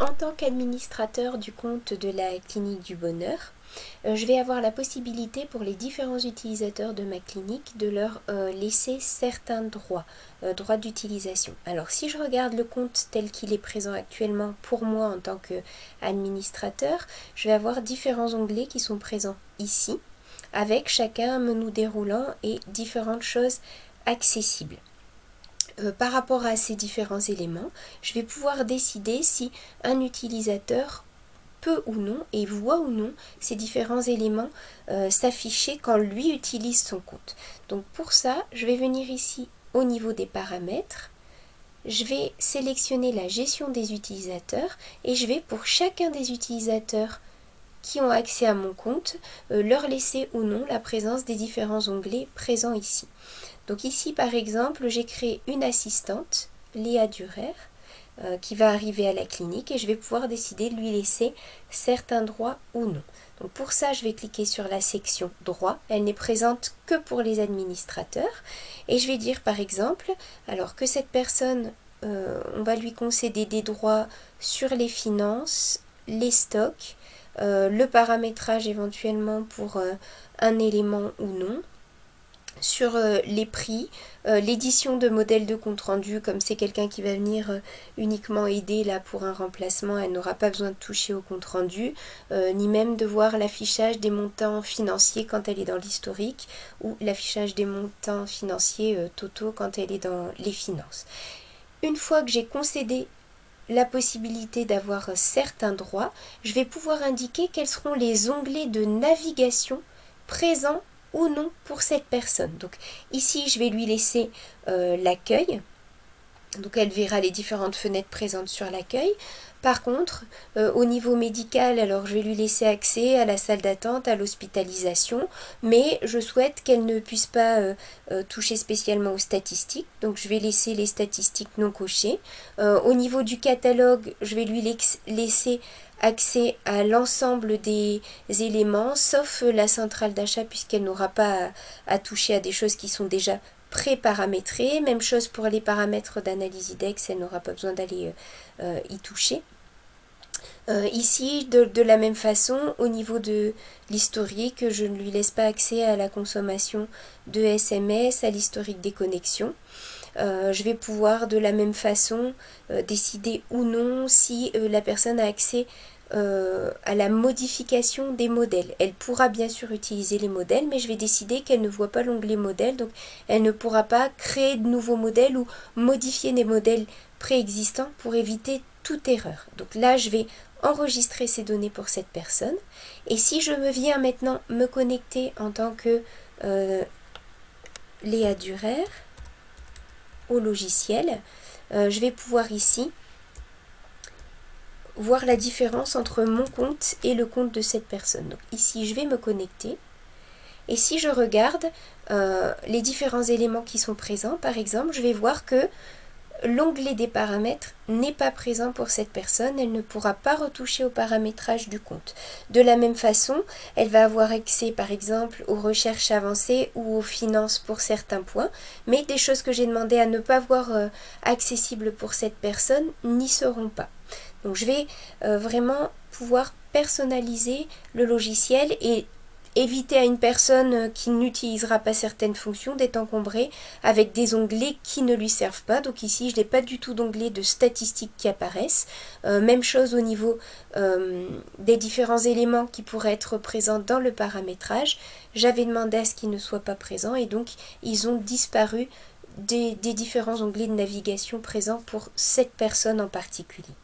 En tant qu'administrateur du compte de la Clinique du Bonheur, je vais avoir la possibilité pour les différents utilisateurs de ma clinique de leur laisser certains droits d'utilisation. Alors si je regarde le compte tel qu'il est présent actuellement pour moi en tant qu'administrateur, je vais avoir différents onglets qui sont présents ici, avec chacun un menu déroulant et différentes choses accessibles. Par rapport à ces différents éléments, je vais pouvoir décider si un utilisateur peut ou non et voit ou non ces différents éléments s'afficher quand lui utilise son compte. Donc pour ça, je vais venir ici au niveau des paramètres, je vais sélectionner la gestion des utilisateurs et je vais pour chacun des utilisateurs qui ont accès à mon compte, leur laisser ou non la présence des différents onglets présents ici. Donc ici par exemple, j'ai créé une assistante, Léa Durer, qui va arriver à la clinique et je vais pouvoir décider de lui laisser certains droits ou non. Donc pour ça, je vais cliquer sur la section droits. Elle n'est présente que pour les administrateurs. Et je vais dire par exemple, alors que cette personne, on va lui concéder des droits sur les finances, les stocks, le paramétrage éventuellement pour un élément ou non, sur les prix, l'édition de modèles de compte rendu, comme c'est quelqu'un qui va venir uniquement aider là pour un remplacement, elle n'aura pas besoin de toucher au compte rendu, ni même de voir l'affichage des montants financiers quand elle est dans l'historique, ou l'affichage des montants financiers totaux quand elle est dans les finances. Une fois que j'ai concédé la possibilité d'avoir certains droits, je vais pouvoir indiquer quels seront les onglets de navigation présents ou non pour cette personne. Donc ici, je vais lui laisser l'accueil. Donc elle verra les différentes fenêtres présentes sur l'accueil. Par contre, au niveau médical, alors je vais lui laisser accès à la salle d'attente, à l'hospitalisation, mais je souhaite qu'elle ne puisse pas toucher spécialement aux statistiques. Donc je vais laisser les statistiques non cochées. Au niveau du catalogue, je vais lui laisser accès à l'ensemble des éléments, sauf la centrale d'achat, puisqu'elle n'aura pas à toucher à des choses qui sont déjà pré-paramétrées. Même chose pour les paramètres d'analyse IDEX, elle n'aura pas besoin d'aller y toucher. Ici, de la même façon, au niveau de l'historique, je ne lui laisse pas accès à la consommation de SMS, à l'historique des connexions. Je vais pouvoir de la même façon décider ou non si la personne a accès à la modification des modèles. Elle pourra bien sûr utiliser les modèles, mais je vais décider qu'elle ne voit pas l'onglet modèle, donc elle ne pourra pas créer de nouveaux modèles ou modifier des modèles préexistants pour éviter toute erreur. Donc là, je vais enregistrer ces données pour cette personne. Et si je me viens maintenant me connecter en tant que Léa Durer au logiciel, je vais pouvoir ici voir la différence entre mon compte et le compte de cette personne. Donc ici, je vais me connecter. Et si je regarde les différents éléments qui sont présents, par exemple, je vais voir que l'onglet des paramètres n'est pas présent pour cette personne, elle ne pourra pas retoucher au paramétrage du compte. De la même façon, elle va avoir accès par exemple aux recherches avancées ou aux finances pour certains points, mais des choses que j'ai demandé à ne pas voir accessibles pour cette personne n'y seront pas. Donc je vais vraiment pouvoir personnaliser le logiciel et éviter à une personne qui n'utilisera pas certaines fonctions d'être encombrée avec des onglets qui ne lui servent pas. Donc ici, je n'ai pas du tout d'onglet de statistiques qui apparaissent. Même chose au niveau des différents éléments qui pourraient être présents dans le paramétrage. J'avais demandé à ce qu'ils ne soient pas présents et donc ils ont disparu des différents onglets de navigation présents pour cette personne en particulier.